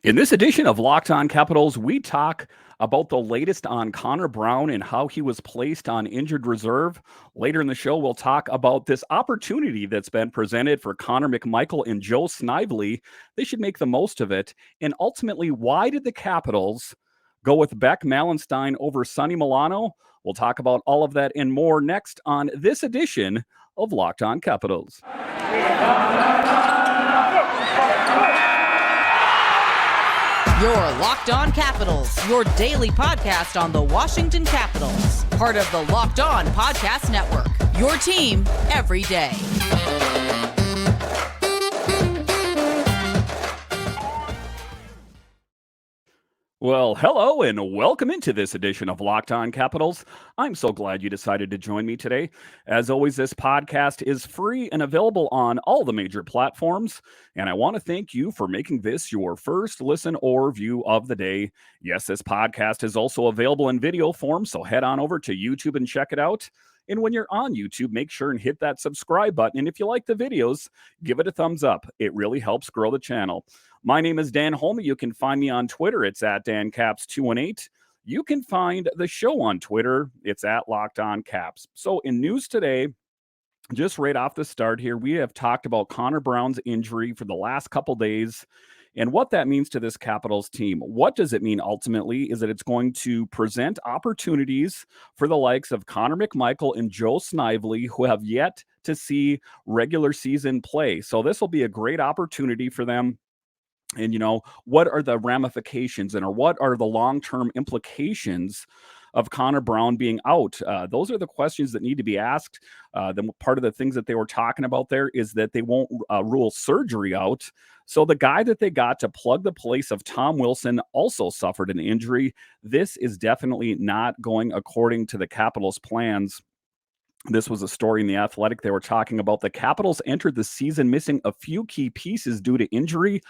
In this edition of Locked On Capitals, we talk about the latest on Connor Brown and how he was placed on injured reserve. Later in the show, we'll talk about this opportunity that's been presented for Connor McMichael and Joe Snively. They should make the most of it. And ultimately, why did the Capitals go with Beck Malenstyn over Sonny Milano? We'll talk about all of that and more next on this edition of Locked On Capitals. You're Locked On Capitals, your daily podcast on the Washington Capitals. Part of the Locked On Podcast Network, your team every day. Well, hello and welcome into this edition of Locked On Capitals. I'm so glad you decided to join me today. As always, this podcast is free and available on all the major platforms, and I want to thank you for making this your first listen or view of the day. Yes, this podcast is also available in video form, so head on over to YouTube and check it out. And when you're on YouTube, make sure and hit that subscribe button. And if you like the videos, give it a thumbs up. It really helps grow the channel. My name is Dan Holme. You can find me on Twitter. It's at DanCaps218. You can find the show on Twitter. It's at Locked On Caps. So in news today, just right off the start here, we have talked about Connor Brown's injury for the last couple days and what that means to this Capitals team. What does it mean ultimately is that it's going to present opportunities for the likes of Connor McMichael and Joe Snively, who have yet to see regular season play. So this will be a great opportunity for them. And, you know, what are the ramifications or what are the long-term implications of Connor Brown being out? Those are the questions that need to be asked. Then part of the things that they were talking about there is that they won't rule surgery out. So the guy that they got to plug the place of Tom Wilson also suffered an injury. This is definitely not going according to the Capitals' plans. This was a story in The Athletic. They were talking about the Capitals entered the season missing a few key pieces due to injury.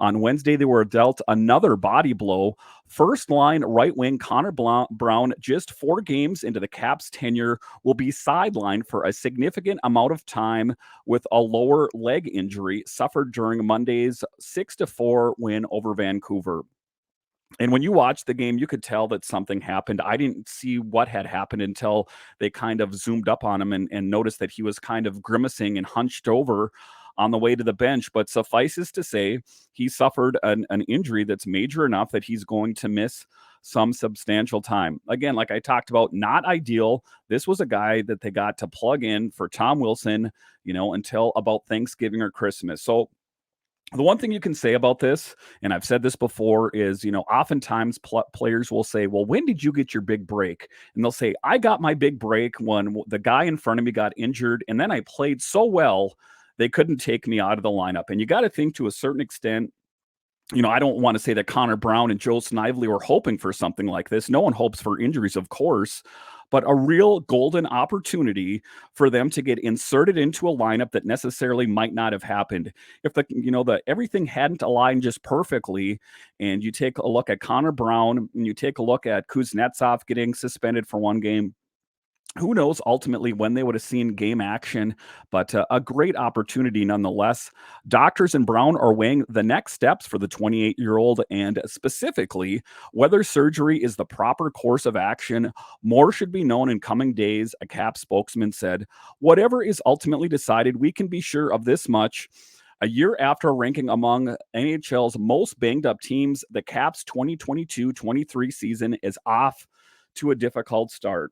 On Wednesday, they were dealt another body blow. First-line right wing Connor Brown, just 4 games into the Caps' tenure, will be sidelined for a significant amount of time with a lower leg injury suffered during Monday's 6-4 win over Vancouver. And when you watched the game, you could tell that something happened. I didn't see what had happened until they kind of zoomed up on him and noticed that he was kind of grimacing and hunched over on the way to the bench. But suffices to say, he suffered an injury that's major enough that he's going to miss some substantial time. Again, like I talked about, not ideal. This was a guy that they got to plug in for Tom Wilson, you know, until about Thanksgiving or Christmas. So the one thing you can say about this, and I've said this before, is, you know, oftentimes players will say, well, when did you get your big break? And they'll say, I got my big break when the guy in front of me got injured, and then I played so well, they couldn't take me out of the lineup. And you got to think to a certain extent, you know, I don't want to say that Connor Brown and Joe Snively were hoping for something like this. No one hopes for injuries, of course, but a real golden opportunity for them to get inserted into a lineup that necessarily might not have happened. If everything hadn't aligned just perfectly, and you take a look at Connor Brown and you take a look at Kuznetsov getting suspended for 1 game, who knows ultimately when they would have seen game action, but a great opportunity nonetheless. Doctors and Brown are weighing the next steps for the 28-year-old and specifically whether surgery is the proper course of action. More should be known in coming days, a Cap spokesman said. Whatever is ultimately decided, we can be sure of this much. A year after ranking among NHL's most banged-up teams, the Caps' 2022-23 season is off to a difficult start.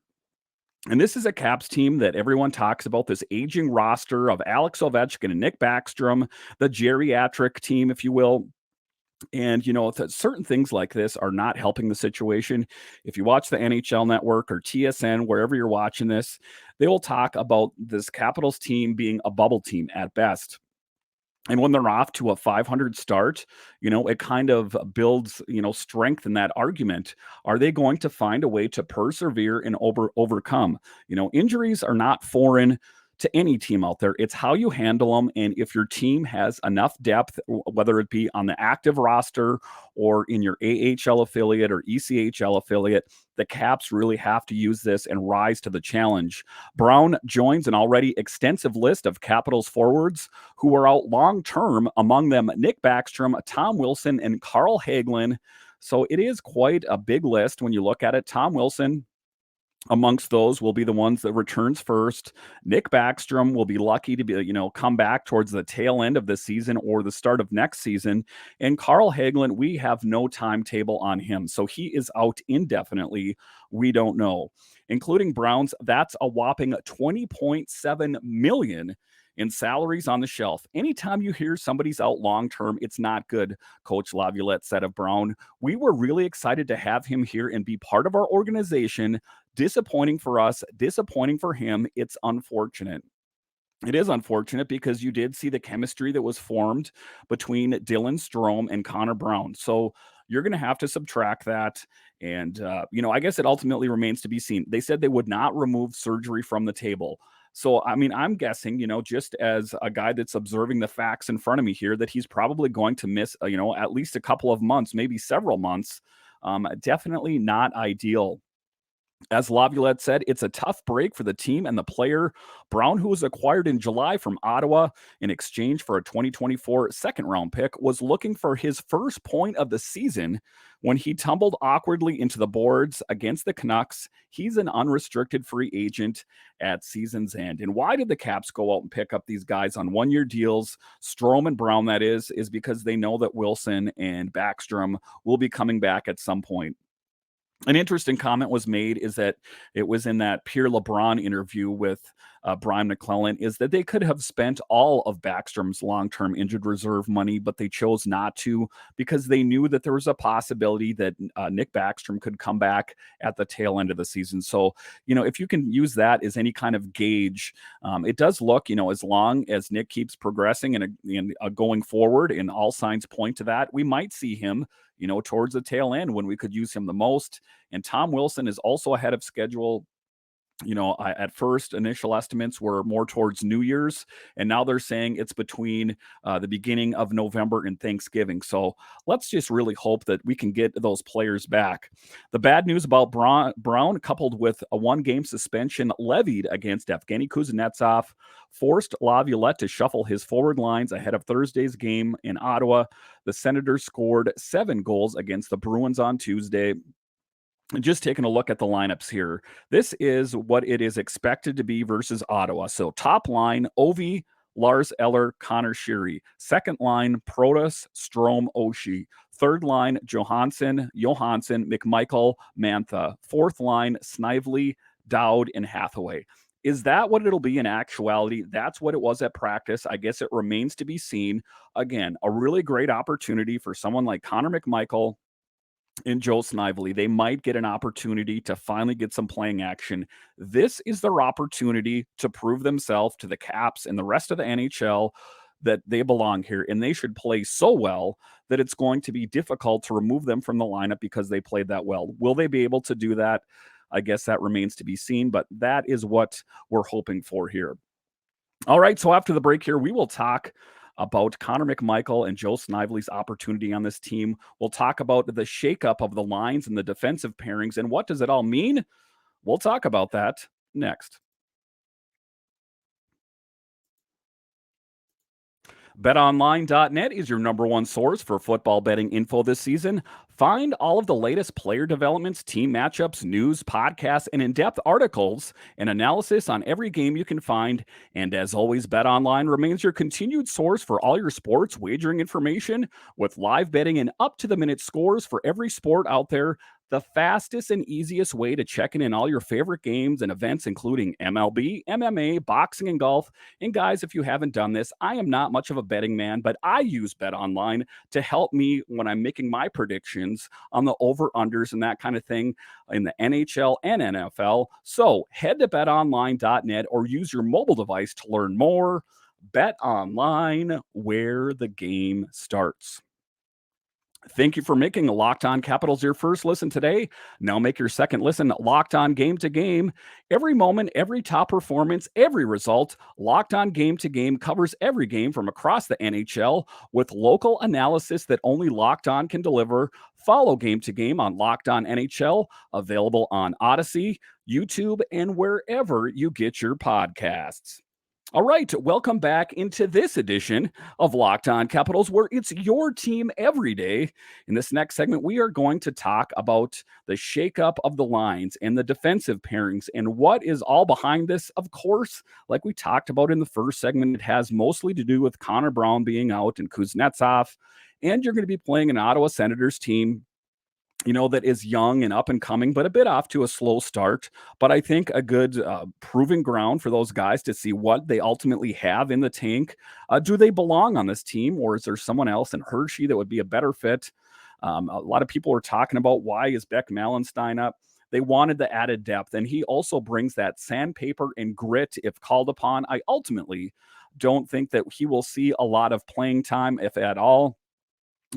And this is a Caps team that everyone talks about, this aging roster of Alex Ovechkin and Nick Backstrom, the geriatric team, if you will. And, you know, certain things like this are not helping the situation. If you watch the NHL Network or TSN, wherever you're watching this, they will talk about this Capitals team being a bubble team at best. And when they're off to a 500 start, you know, it kind of builds, you know, strength in that argument. Are they going to find a way to persevere and overcome? You know, injuries are not foreign to any team out there. It's how you handle them. And if your team has enough depth, whether it be on the active roster or in your AHL affiliate or ECHL affiliate, the Caps really have to use this and rise to the challenge. Brown joins an already extensive list of Capitals forwards who are out long-term, among them Nick Backstrom, Tom Wilson, and Carl Hagelin. So it is quite a big list when you look at it. Tom Wilson, amongst those, will be the ones that returns first. Nick Backstrom will be lucky to be, come back towards the tail end of the season or the start of next season. And Carl Hagelin, we have no timetable on him. So he is out indefinitely. We don't know. Including Browns, that's a whopping $20.7 million in salaries on the shelf. Anytime you hear somebody's out long-term, it's not good, Coach Laviolette said of Brown. We were really excited to have him here and be part of our organization. Disappointing for us, disappointing for him. It's unfortunate. It is unfortunate because you did see the chemistry that was formed between Dylan Strome and Conor Brown. So you're going to have to subtract that. And, I guess it ultimately remains to be seen. They said they would not remove surgery from the table. So, I mean, I'm guessing, just as a guy that's observing the facts in front of me here, that he's probably going to miss, at least a couple of months, maybe several months. Definitely not ideal. As Laviolette said, it's a tough break for the team and the player. Brown, who was acquired in July from Ottawa in exchange for a 2024 second-round pick, was looking for his first point of the season when he tumbled awkwardly into the boards against the Canucks. He's an unrestricted free agent at season's end. And why did the Caps go out and pick up these guys on one-year deals, Strome and Brown, that is because they know that Wilson and Backstrom will be coming back at some point. An interesting comment was made is that it was in that Pierre LeBrun interview with Brian McClellan, is that they could have spent all of Backstrom's long-term injured reserve money, but they chose not to because they knew that there was a possibility that Nick Backstrom could come back at the tail end of the season. So, if you can use that as any kind of gauge, it does look, as long as Nick keeps progressing and going forward, and all signs point to that, we might see him towards the tail end when we could use him the most. And Tom Wilson is also ahead of schedule. At first, initial estimates were more towards New Year's, and now they're saying it's between the beginning of November and Thanksgiving. So let's just really hope that we can get those players back. The bad news about Brown, coupled with a one-game suspension levied against Evgeny Kuznetsov, forced Laviolette to shuffle his forward lines ahead of Thursday's game in Ottawa. The Senators scored 7 goals against the Bruins on Tuesday. Just taking a look at the lineups here. This is what it is expected to be versus Ottawa. So top line, Ovi, Lars Eller, Conor, Sheary. Second line, Protas, Strome, Oshie. Third line, Johansson, McMichael, Mantha. Fourth line, Snively, Dowd, and Hathaway. Is that what it'll be in actuality? That's what it was at practice. I guess it remains to be seen. Again, a really great opportunity for someone like Connor McMichael and Joe Snively. They might get an opportunity to finally get some playing action. This is their opportunity to prove themselves to the Caps and the rest of the NHL that they belong here, and they should play so well that it's going to be difficult to remove them from the lineup because they played that well. Will they be able to do that? I guess that remains to be seen, but that is what we're hoping for here. All right, so after the break here, we will talk about Connor McMichael and Joe Snively's opportunity on this team. We'll talk about the shakeup of the lines and the defensive pairings, and what does it all mean? We'll talk about that next. BetOnline.net is your number one source for football betting info this season. Find all of the latest player developments, team matchups, news, podcasts, and in-depth articles and analysis on every game you can find. And as always, BetOnline remains your continued source for all your sports wagering information with live betting and up-to-the-minute scores for every sport out there. The fastest and easiest way to check in all your favorite games and events, including MLB, MMA, boxing, and golf. And guys, if you haven't done this, I am not much of a betting man, but I use BetOnline to help me when I'm making my predictions on the over-unders and that kind of thing in the NHL and NFL. So head to betonline.net or use your mobile device to learn more. BetOnline, where the game starts. Thank you for making Locked On Capitals your first listen today. Now make your second listen Locked On Game to Game. Every moment, every top performance, every result, Locked On Game to Game covers every game from across the NHL with local analysis that only Locked On can deliver. Follow Game to Game on Locked On NHL, available on Odyssey, YouTube, and wherever you get your podcasts. All right, welcome back into this edition of Locked On Capitals, where it's your team every day. In this next segment, we are going to talk about the shakeup of the lines and the defensive pairings and what is all behind this. Of course, like we talked about in the first segment, it has mostly to do with Connor Brown being out and Kuznetsov, and you're going to be playing an Ottawa Senators team that is young and up and coming, but a bit off to a slow start. But I think a good proving ground for those guys to see what they ultimately have in the tank. Do they belong on this team, or is there someone else in Hershey that would be a better fit? A lot of people are talking about why is Beck Malenstyn up. They wanted the added depth, and he also brings that sandpaper and grit if called upon. I ultimately don't think that he will see a lot of playing time, if at all.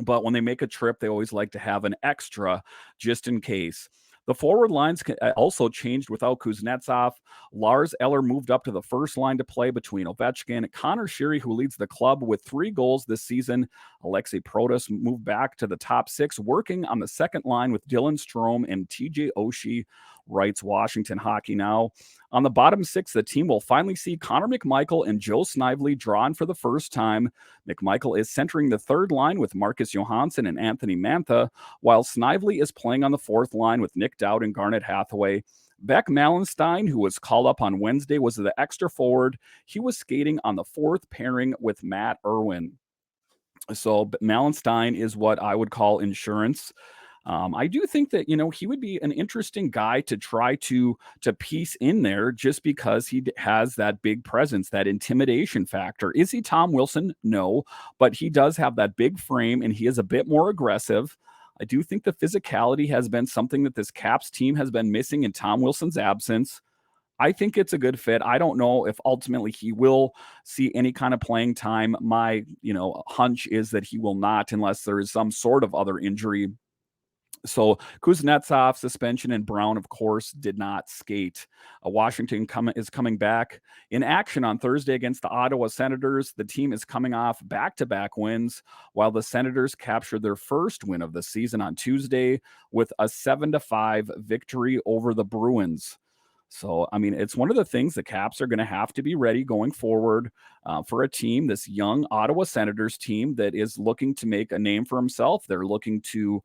But when they make a trip, they always like to have an extra just in case. The forward lines also changed without Kuznetsov. Lars Eller moved up to the first line to play between Ovechkin. Conor Sheary, who leads the club with 3 goals this season. Aliaksei Protas moved back to the top 6, working on the second line with Dylan Strome and T.J. Oshie, writes Washington Hockey Now. On the bottom 6, the team will finally see Connor McMichael and Joe Snively drawn for the first time. McMichael is centering the third line with Marcus Johansson and Anthony Mantha, while Snively is playing on the fourth line with Nick Dowd and Garnet Hathaway. Beck Malenstyn, who was called up on Wednesday, was the extra forward. He was skating on the fourth pairing with Matt Irwin. So Malenstyn is what I would call insurance. I do think that, he would be an interesting guy to try to piece in there just because he has that big presence, that intimidation factor. Is he Tom Wilson? No, but he does have that big frame and he is a bit more aggressive. I do think the physicality has been something that this Caps team has been missing in Tom Wilson's absence. I think it's a good fit. I don't know if ultimately he will see any kind of playing time. My, hunch is that he will not unless there is some sort of other injury. So Kuznetsov suspension and Brown, of course, did not skate. Washington is coming back in action on Thursday against the Ottawa Senators. The team is coming off back-to-back wins, while the Senators captured their first win of the season on Tuesday with a 7-5 victory over the Bruins. So, it's one of the things the Caps are going to have to be ready going forward for a team, this young Ottawa Senators team that is looking to make a name for himself. They're looking to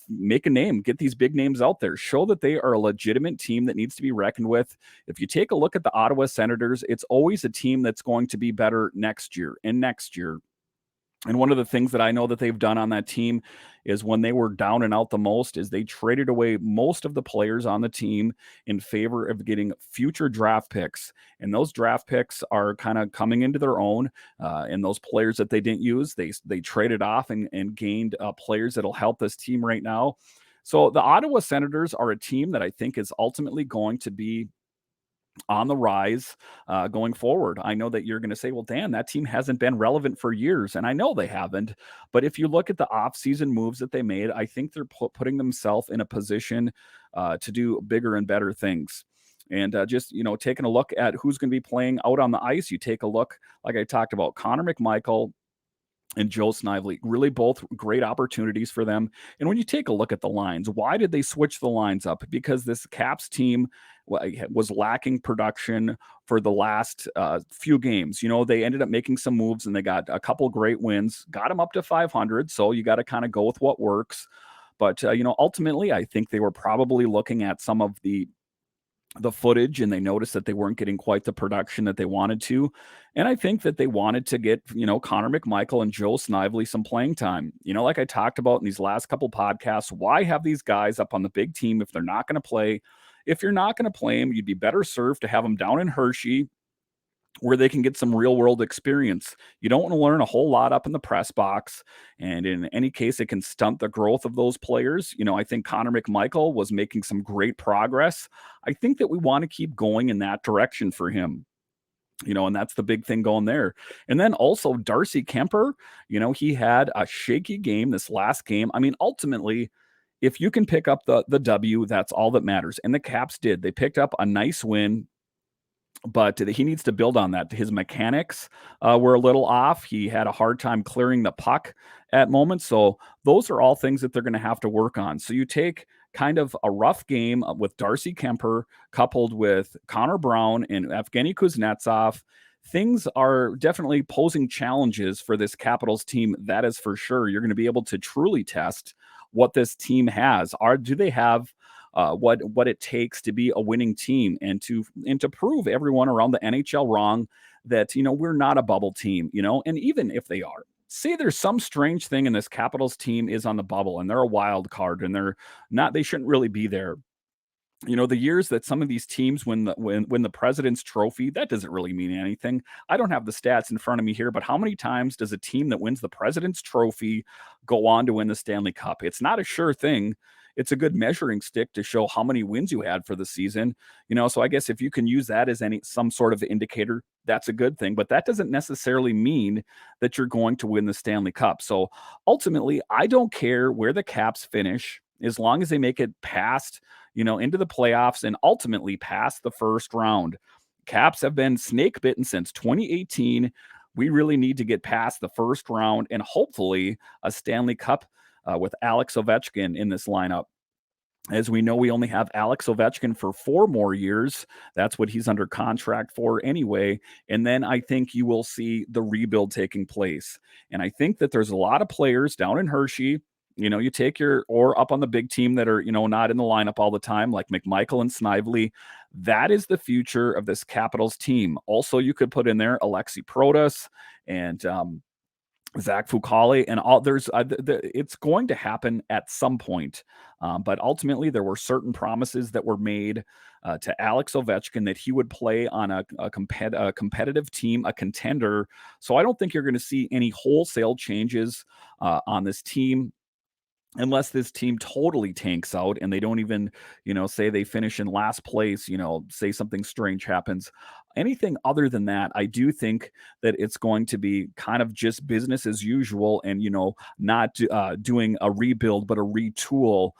make a name, get these big names out there, show that they are a legitimate team that needs to be reckoned with. If you take a look at the Ottawa Senators, it's always a team that's going to be better next year and next year. And one of the things that I know that they've done on that team is when they were down and out the most is they traded away most of the players on the team in favor of getting future draft picks. And those draft picks are kind of coming into their own. And those players that they didn't use, they traded off and gained players that'll help this team right now. So the Ottawa Senators are a team that I think is ultimately going to be on the rise going forward. I know that you're going to say, well, Dan, that team hasn't been relevant for years. And I know they haven't. But if you look at the offseason moves that they made, I think they're putting themselves in a position to do bigger and better things. And just, taking a look at who's going to be playing out on the ice, you take a look, like I talked about, Connor McMichael and Joe Snively, really both great opportunities for them. And when you take a look at the lines, why did they switch the lines up? Because this Caps team was lacking production for the last few games. They ended up making some moves and they got a couple great wins, got them up to 500. So you got to kind of go with what works. But, ultimately, I think they were probably looking at some of the footage and they noticed that they weren't getting quite the production that they wanted to. And I think that they wanted to get, Connor McMichael and Joe Snively some playing time. Like I talked about in these last couple podcasts, why have these guys up on the big team if they're not going to play? If you're not going to play them, you'd be better served to have them down in Hershey where they can get some real world experience. You don't want to learn a whole lot up in the press box. And in any case, it can stunt the growth of those players. I think Connor McMichael was making some great progress. I think that we want to keep going in that direction for him. And that's the big thing going there. And then also Darcy Kemper, he had a shaky game this last game. I mean, ultimately, if you can pick up the W, that's all that matters. And the Caps did. They picked up a nice win, but he needs to build on that. His mechanics were a little off. He had a hard time clearing the puck at moments. So those are all things that they're going to have to work on. So you take kind of a rough game with Darcy Kemper coupled with Connor Brown and Evgeny Kuznetsov. Things are definitely posing challenges for this Capitals team. That is for sure. You're going to be able to truly test what this team has. Do they have what it takes to be a winning team and to prove everyone around the NHL wrong that we're not a bubble team, and even if they are. Say there's some strange thing and this Capitals team is on the bubble and they're a wild card and they shouldn't really be there. The years that some of these teams win the President's Trophy, that doesn't really mean anything. I don't have the stats in front of me here, but how many times does a team that wins the President's Trophy go on to win the Stanley Cup? It's not a sure thing. It's a good measuring stick to show how many wins you had for the season. So I guess if you can use that as some sort of indicator, that's a good thing. But that doesn't necessarily mean that you're going to win the Stanley Cup. So ultimately, I don't care where the Caps finish as long as they make it past, into the playoffs and ultimately past the first round. Caps have been snake bitten since 2018. We really need to get past the first round and hopefully a Stanley Cup with Alex Ovechkin in this lineup. As we know, we only have Alex Ovechkin for 4 more years. That's what he's under contract for anyway. And then I think you will see the rebuild taking place. And I think that there's a lot of players down in Hershey. You take or up on the big team that are, not in the lineup all the time, like McMichael and Snively. That is the future of this Capitals team. Also, you could put in there Aliaksei Protas and Zach Fucale and all. It's going to happen at some point, but ultimately there were certain promises that were made to Alex Ovechkin that he would play on a competitive team, a contender. So I don't think you're going to see any wholesale changes on this team, unless this team totally tanks out and they don't even, say they finish in last place, say something strange happens. Anything other than that, I do think that it's going to be kind of just business as usual and, not doing a rebuild, but a retool,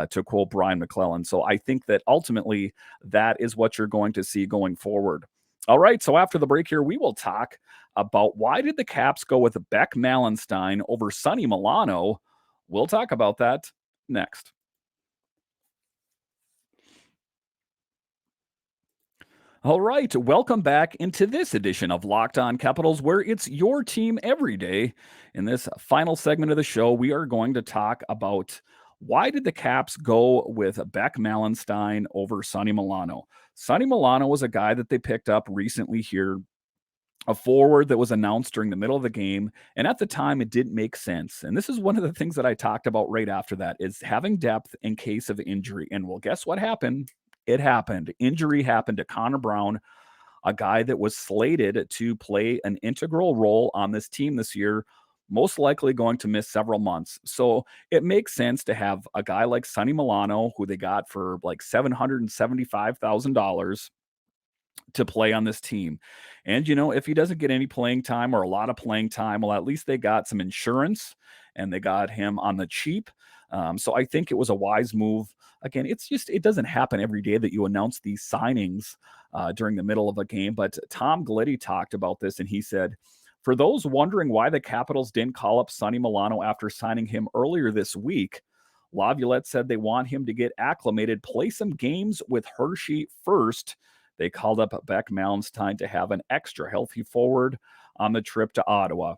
to quote Brian McClellan. So I think that ultimately that is what you're going to see going forward. All right, so after the break here, we will talk about why did the Caps go with Beck Malenstyn over Sonny Milano. We'll talk about that next. All right, welcome back into this edition of Locked On Capitals, where it's your team every day. In this final segment of the show, we are going to talk about why did the Caps go with Beck Malenstyn over Sonny Milano. Sonny Milano was a guy that they picked up recently here, a forward that was announced during the middle of the game. And at the time, it didn't make sense. And this is one of the things that I talked about right after that is having depth in case of injury. And well, guess what happened? It happened. Injury happened to Connor Brown, a guy that was slated to play an integral role on this team this year, most likely going to miss several months. So it makes sense to have a guy like Sonny Milano, who they got for like $775,000 to play on this team. And, if he doesn't get any playing time or a lot of playing time, well, at least they got some insurance and they got him on the cheap. So I think it was a wise move. Again, it doesn't happen every day that you announce these signings during the middle of a game. But Tom Gliddy talked about this and he said, for those wondering why the Capitals didn't call up Sonny Milano after signing him earlier this week, Laviolette said they want him to get acclimated, play some games with Hershey first. They called up Beck Malenstyn to have an extra healthy forward on the trip to Ottawa.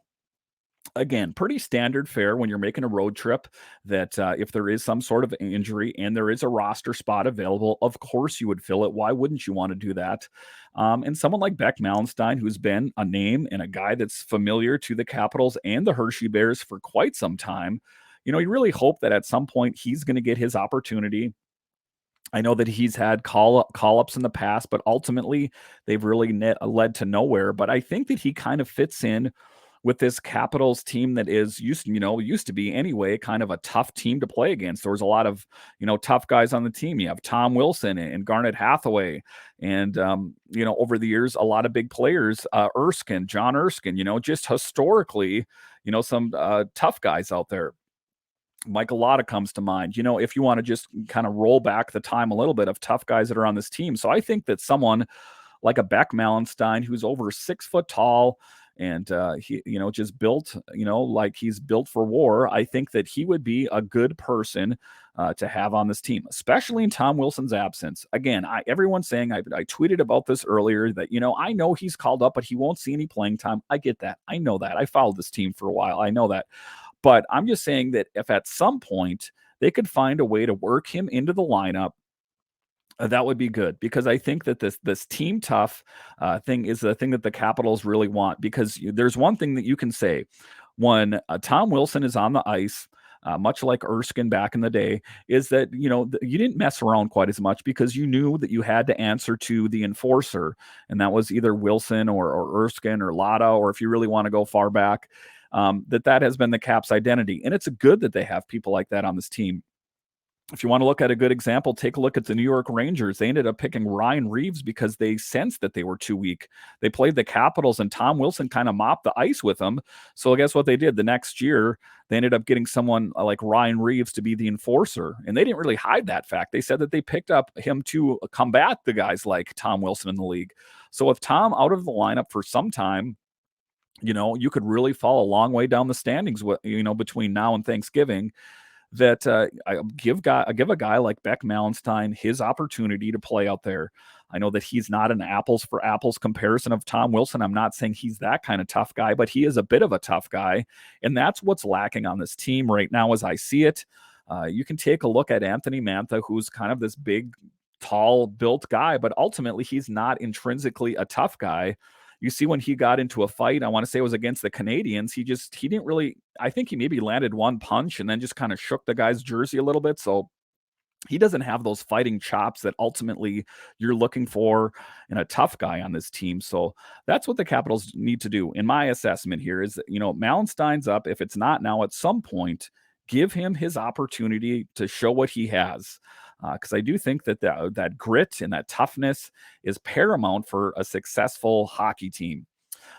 Again, pretty standard fare when you're making a road trip that if there is some sort of injury and there is a roster spot available, of course you would fill it. Why wouldn't you want to do that? And someone like Beck Malenstyn, who's been a name and a guy that's familiar to the Capitals and the Hershey Bears for quite some time, you really hope that at some point he's going to get his opportunity. I know that he's had call-ups in the past, but ultimately they've really led to nowhere. But I think that he kind of fits in with this Capitals team that is used to be anyway, kind of a tough team to play against. There was a lot of, tough guys on the team. You have Tom Wilson and Garnet Hathaway. And, over the years, a lot of big players, John Erskine, just historically, some tough guys out there. Michael Lotta comes to mind, if you want to just kind of roll back the time a little bit of tough guys that are on this team. So I think that someone like a Beck Malenstyn, who's over 6 foot tall and he, just built, like he's built for war. I think that he would be a good person to have on this team, especially in Tom Wilson's absence. Again, everyone's saying, I tweeted about this earlier that, I know he's called up, but he won't see any playing time. I get that. I know that. I followed this team for a while. I know that. But I'm just saying that if at some point they could find a way to work him into the lineup, that would be good, because I think that this team tough thing is the thing that the Capitals really want, because there's one thing that you can say when Tom Wilson is on the ice, much like Erskine back in the day, is that, you didn't mess around quite as much because you knew that you had to answer to the enforcer, and that was either Wilson or Erskine or Lotta, or if you really want to go far back, that has been the Caps' identity. And it's good that they have people like that on this team. If you want to look at a good example, take a look at the New York Rangers. They ended up picking Ryan Reeves because they sensed that they were too weak. They played the Capitals, and Tom Wilson kind of mopped the ice with them. So guess what they did? The next year, they ended up getting someone like Ryan Reeves to be the enforcer. And they didn't really hide that fact. They said that they picked up him to combat the guys like Tom Wilson in the league. So with Tom out of the lineup for some time, you could really fall a long way down the standings, between now and Thanksgiving. That I give a guy like Beck Malenstyn his opportunity to play out there. I know that he's not an apples for apples comparison of Tom Wilson. I'm not saying he's that kind of tough guy, but he is a bit of a tough guy. And that's what's lacking on this team right now as I see it. You can take a look at Anthony Mantha, who's kind of this big, tall built guy, but ultimately he's not intrinsically a tough guy. You see, when he got into a fight, I want to say it was against the Canadians, he didn't really, I think he maybe landed one punch and then just kind of shook the guy's jersey a little bit. So he doesn't have those fighting chops that ultimately you're looking for in a tough guy on this team. So that's what the Capitals need to do. In my assessment here is, Malenstyn's up. If it's not now, at some point, give him his opportunity to show what he has. Because I do think that grit and that toughness is paramount for a successful hockey team.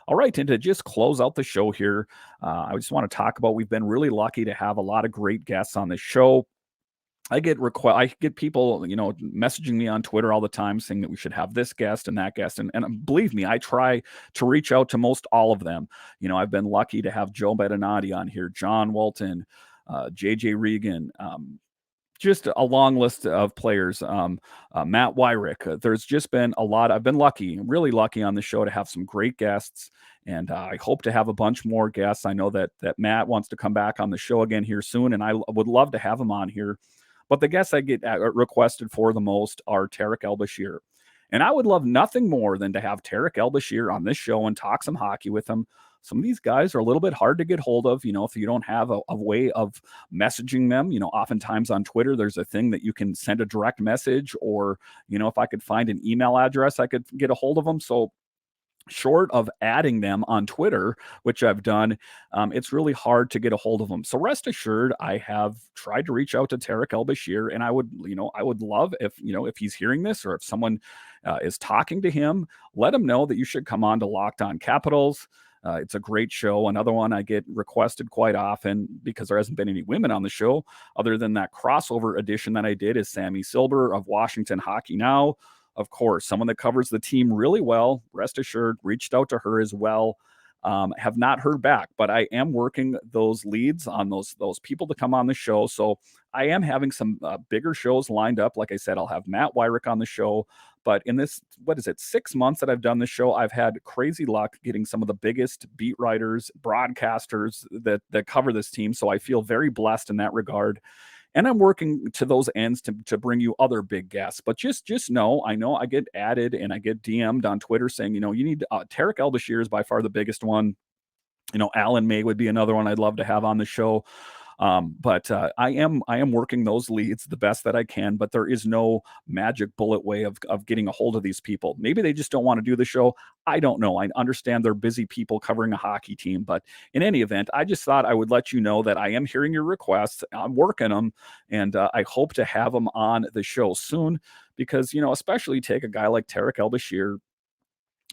All right, and to just close out the show here, I just want to talk about, we've been really lucky to have a lot of great guests on this show. I get people, messaging me on Twitter all the time saying that we should have this guest and that guest. And believe me, I try to reach out to most all of them. I've been lucky to have Joe Beninati on here, John Walton, JJ Regan, just a long list of players. Matt Wyrick. There's just been a lot. I've been really lucky on the show to have some great guests, and I hope to have a bunch more guests. I know that Matt wants to come back on the show again here soon, and I would love to have him on here. But the guests I get requested for the most are Tarik El-Bashir. And I would love nothing more than to have Tarik El-Bashir on this show and talk some hockey with him. Some of these guys are a little bit hard to get hold of, if you don't have a way of messaging them. Oftentimes on Twitter, there's a thing that you can send a direct message, or, if I could find an email address, I could get a hold of them. So short of adding them on Twitter, which I've done, it's really hard to get a hold of them. So rest assured, I have tried to reach out to Tarik El-Bashir, and I would love if he's hearing this, or if someone is talking to him, let him know that you should come on to Locked On Capitals. It's a great show. Another one I get requested quite often because there hasn't been any women on the show other than that crossover edition that I did is Sammy Silber of Washington Hockey Now. Of course, someone that covers the team really well. Rest assured, reached out to her as well. Have not heard back, but I am working those leads on those people to come on the show. So I am having some bigger shows lined up. Like I said, I'll have Matt Wyrick on the show. But in this, 6 months that I've done this show, I've had crazy luck getting some of the biggest beat writers, broadcasters that cover this team. So I feel very blessed in that regard. And I'm working to those ends to bring you other big guests. But just know, I know I get added and I get DM'd on Twitter saying, you need Tarik El-Bashir is by far the biggest one. Alan May would be another one I'd love to have on the show. But I am working those leads the best that I can, but there is no magic bullet way of getting a hold of these people. Maybe they just don't want to do the show. I don't know. I understand they're busy people covering a hockey team, but in any event, I just thought I would let you know that I am hearing your requests. I'm working them, and I hope to have them on the show soon because, especially take a guy like Tarek El-Bashir,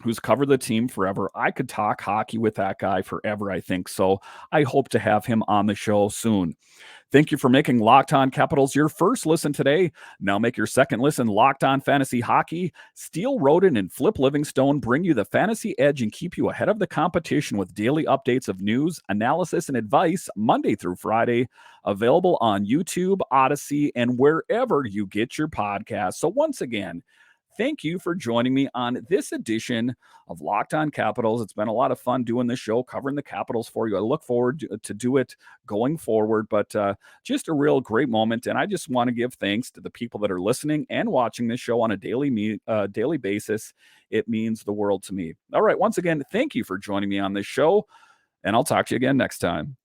who's covered the team forever. I could talk hockey with that guy forever, I think. So I hope to have him on the show soon. Thank you for making Locked On Capitals your first listen today. Now make your second listen Locked On Fantasy Hockey. Steele Roden and Flip Livingstone bring you the fantasy edge and keep you ahead of the competition with daily updates of news, analysis, and advice Monday through Friday. Available on YouTube, Odyssey, and wherever you get your podcasts. So once again, thank you for joining me on this edition of Locked On Capitals. It's been a lot of fun doing this show, covering the Capitals for you. I look forward to do it going forward, but just a real great moment. And I just want to give thanks to the people that are listening and watching this show on a daily basis. It means the world to me. All right. Once again, thank you for joining me on this show, and I'll talk to you again next time.